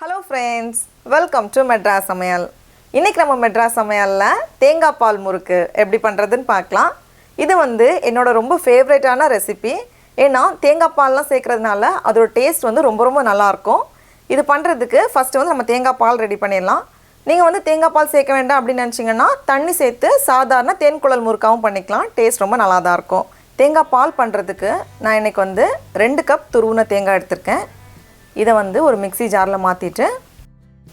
Hello friends, welcome to Madras Samayal. இன்னைக்கு நம்ம Madras Samayalல தேங்காய் பால் முறுக்கு எப்படி பண்றதுன்னு பார்க்கலாம். இது வந்து என்னோட ரொம்ப ஃபேவரட்டான ரெசிபி. ஏன்னா தேங்காய் பால்லாம் சேர்க்கிறதுனால அதோட டேஸ்ட் வந்து ரொம்ப நல்லா இருக்கும். இது பண்றதுக்கு ஃபர்ஸ்ட் வந்து நம்ம தேங்காய் பால் ரெடி பண்ணிடலாம். நீங்க வந்து தேங்காய் பால் சேர்க்க வேண்டாம் அப்படி நினைச்சீங்கன்னா தண்ணி சேர்த்து சாதாரண தேன் குழல் முறுக்காவும் பண்ணிக்கலாம். டேஸ்ட் ரொம்ப நல்லா தான் இருக்கும். தேங்காய் பால் பண்றதுக்கு நான் இன்னைக்கு வந்து 2 கப் துருவுன தேங்காய் எடுத்துர்க்கேன். இதை வந்து ஒரு மிக்ஸி ஜாரில் மாற்றிட்டு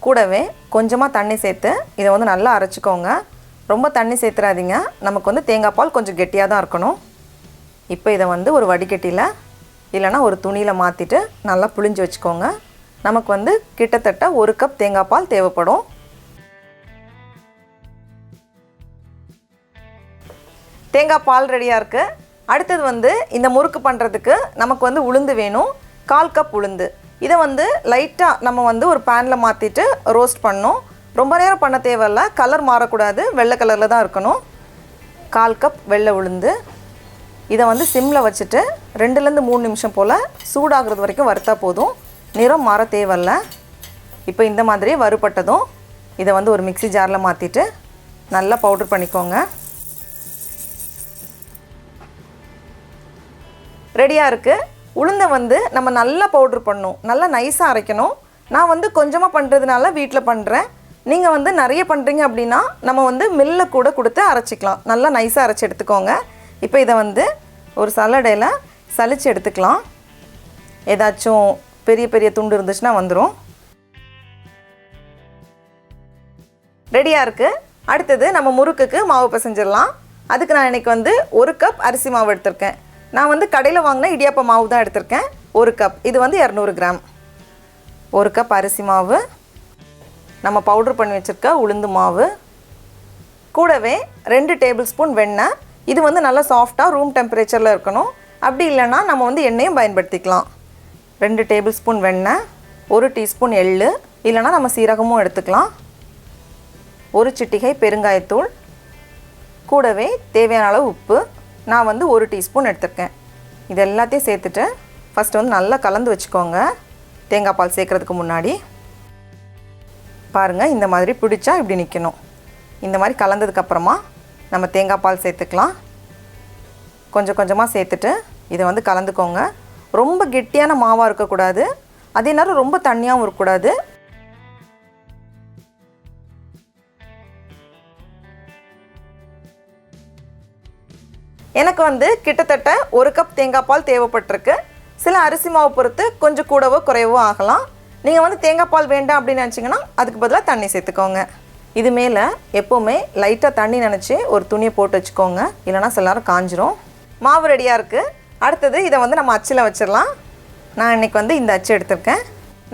கூடவே கொஞ்சமாக தண்ணி சேர்த்து இதை வந்து நல்லா அரைச்சிக்கோங்க. ரொம்ப தண்ணி சேர்த்துறாதீங்க, நமக்கு வந்து தேங்காய் பால் கொஞ்சம் கெட்டியாக தான் இருக்கணும். இப்போ இதை வந்து ஒரு வடிகட்டியில் இல்லைனா ஒரு துணியில் மாற்றிட்டு நல்லா புழிஞ்சு வச்சுக்கோங்க. நமக்கு வந்து கிட்டத்தட்ட 1 கப் தேங்காய் பால் தேவைப்படும். தேங்காய் பால் ரெடியாக இருக்குது. அடுத்தது வந்து இந்த முறுக்கு பண்ணுறதுக்கு நமக்கு வந்து உளுந்து வேணும். 1/4 கப் உளுந்து. இதை வந்து லைட்டாக நம்ம வந்து ஒரு பேனில் மாற்றிட்டு ரோஸ்ட் பண்ணணும். ரொம்ப நேரம் பண்ண தேவையில்லை, கலர் மாறக்கூடாது, வெள்ளை கலரில் தான் இருக்கணும். 1/4 கப் வெள்ளை உளுந்து. இதை வந்து சிம்மில் வச்சுட்டு 2லேருந்து 3 நிமிஷம் போல் சூடாகிறது வரைக்கும் வறுத்தா போதும், நிறம் மாற தேவையில்லை. இப்போ இந்த மாதிரி வறுபட்டதும் இதை வந்து ஒரு மிக்ஸி ஜாரில் மாற்றிட்டு நல்லா பவுடர் பண்ணிக்கோங்க. ரெடியாக இருக்குது. உளுந்தை வந்து நம்ம நல்லா பவுடர் பண்ணணும், நல்லா நைஸாக அரைக்கணும். நான் வந்து கொஞ்சமாக பண்ணுறதுனால வீட்டில் பண்ணுறேன். நீங்கள் வந்து நிறைய பண்ணுறீங்க அப்படின்னா நம்ம வந்து மில்லில் கூட கொடுத்து அரைச்சிக்கலாம். நல்லா நைஸாக அரைச்சி எடுத்துக்கோங்க. இப்போ இதை வந்து ஒரு சல்லடையில் சலிச்சு எடுத்துக்கலாம். ஏதாச்சும் பெரிய பெரிய துண்டு இருந்துச்சுன்னா வந்துடும். ரெடியாக இருக்குது. அடுத்தது நம்ம முறுக்குக்கு மாவு பிசைஞ்சிடலாம். அதுக்கு நான் இன்றைக்கி வந்து 1 கப் அரிசி மாவு எடுத்திருக்கேன். நான் வந்து கடையில் வாங்கின இடியாப்பம் மாவு தான் எடுத்திருக்கேன். 1 கப், இது வந்து 200 கிராம். 1 கப் அரிசி மாவு, நம்ம பவுட்ரு பண்ணி வச்சுருக்க உளுந்து மாவு, கூடவே 2 டேபிள் ஸ்பூன் வெண்ணெய். இது வந்து நல்லா சாஃப்டாக ரூம் டெம்பரேச்சரில் இருக்கணும். அப்படி இல்லைன்னா நம்ம வந்து எண்ணெயும் பயன்படுத்திக்கலாம். 2 டேபிள் ஸ்பூன் வெண்ணெய், 1 டீஸ்பூன் எள்ளு, இல்லைனா நம்ம சீரகமும் எடுத்துக்கலாம், 1 சிட்டிகை பெருங்காயத்தூள், கூடவே தேவையான அளவு உப்பு. நான் வந்து 1 டீஸ்பூன் எடுத்துருக்கேன். இது எல்லாத்தையும் சேர்த்துட்டு ஃபஸ்ட்டு வந்து நல்லா கலந்து வச்சுக்கோங்க. தேங்காய் பால் சேர்க்குறதுக்கு முன்னாடி பாருங்கள், இந்த மாதிரி பிடிச்சா இப்படி நிற்கணும். இந்த மாதிரி கலந்ததுக்கப்புறமா நம்ம தேங்காய் பால் சேர்த்துக்கலாம். கொஞ்சம் கொஞ்சமாக சேர்த்துட்டு இதை வந்து கலந்துக்கோங்க. ரொம்ப கெட்டியான மாவாக இருக்கக்கூடாது, அதே நேரம் ரொம்ப தண்ணியாகவும் இருக்கக்கூடாது. எனக்கு வந்து கிட்டத்தட்ட 1 கப் தேங்காய் பால் தேவைப்பட்டிருக்கு. சில அரிசி மாவு பொறுத்து கொஞ்சம் கூடவோ குறைவோ ஆகலாம். நீங்கள் வந்து தேங்காய் பால் வேண்டாம் அப்படின்னு நினச்சிங்கன்னா அதுக்கு பதிலாக தண்ணி சேர்த்துக்கோங்க. இது மேலே எப்போவுமே லைட்டாக தண்ணி நினச்சி ஒரு துணியை போட்டு வச்சுக்கோங்க, இல்லைனா சில நேரம் காஞ்சிரும். மாவு ரெடியாக இருக்குது. அடுத்தது இதை வந்து நம்ம அச்சில் வச்சிடலாம். நான் இன்றைக்கி வந்து இந்த அச்சு எடுத்திருக்கேன்.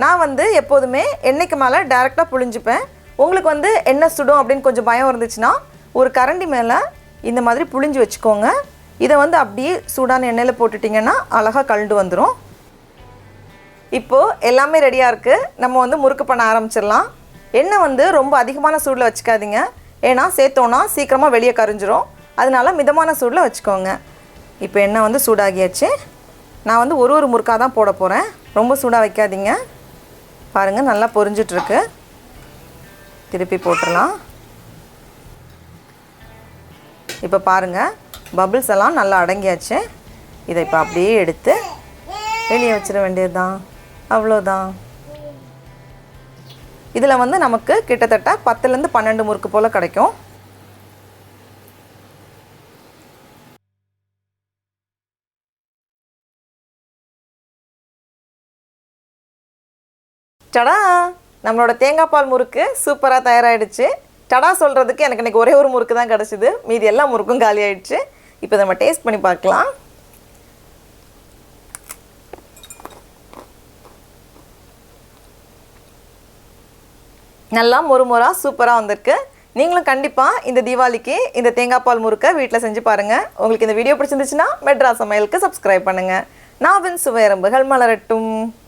நான் வந்து எப்போதுமே எண்ணெய்க்கு மேலே டேரெக்டாக புழிஞ்சிப்பேன். உங்களுக்கு வந்து எண்ணெய் சுடும் அப்படின்னு கொஞ்சம் பயம் இருந்துச்சுன்னா ஒரு கரண்டி மேலே இந்த மாதிரி புழிஞ்சு வச்சுக்கோங்க. இதை வந்து அப்படியே சூடான எண்ணெயில் போட்டுட்டிங்கன்னா அழகாக கலண்டு வந்துடும். இப்போது எல்லாமே ரெடியாக இருக்குது. நம்ம வந்து முறுக்கு பண்ண ஆரம்பிச்சிடலாம். எண்ணெய் வந்து ரொம்ப அதிகமான சூடில் வச்சுக்காதீங்க, ஏன்னா சேர்த்தோன்னா சீக்கிரமாக வெளியே கரிஞ்சிரும். அதனால மிதமான சூடில் வச்சுக்கோங்க. இப்போ எண்ணெய் வந்து சூடாகியாச்சு. நான் வந்து ஒரு முறுக்காக தான் போட போகிறேன், ரொம்ப சூடாக வைக்காதீங்க. பாருங்கள், நல்லா பொரிஞ்சிட்ருக்கு. திருப்பி போட்டுடலாம். இப்போ பாருங்கள், பபிள்ஸ் எல்லாம் நல்லா அடங்கியாச்சு. இதை இப்போ அப்படியே எடுத்து வெளியே வச்சிட வேண்டியது தான், அவ்வளோதான். இதில் வந்து நமக்கு கிட்டத்தட்ட 10லேருந்து 12 முறுக்கு போல் கிடைக்கும். டடா, நம்மளோட தேங்காய் பால் முறுக்கு சூப்பராக தயாராகிடுச்சு. டடா சொல்கிறதுக்கு எனக்கு இன்றைக்கி ஒரே ஒரு முறுக்கு தான் கிடச்சிது, மீதி எல்லா முறுக்கும் காலி ஆகிடுச்சு. இப்போ நம்ம டேஸ்ட் பண்ணி பார்க்கலாம். நல்லா மொறுமொறாக சூப்பராக வந்திருக்கு. நீங்களும் கண்டிப்பாக இந்த தீபாவளிக்கு இந்த தேங்காய் பால் முறுக்கை வீட்டில் செஞ்சு பாருங்கள். உங்களுக்கு இந்த வீடியோ பிடிச்சிருந்துச்சுன்னா மெட்ராஸ் சமையலுக்கு சப்ஸ்கிரைப் பண்ணுங்கள். நாவின் சுவையரம்புகள் மலரட்டும்.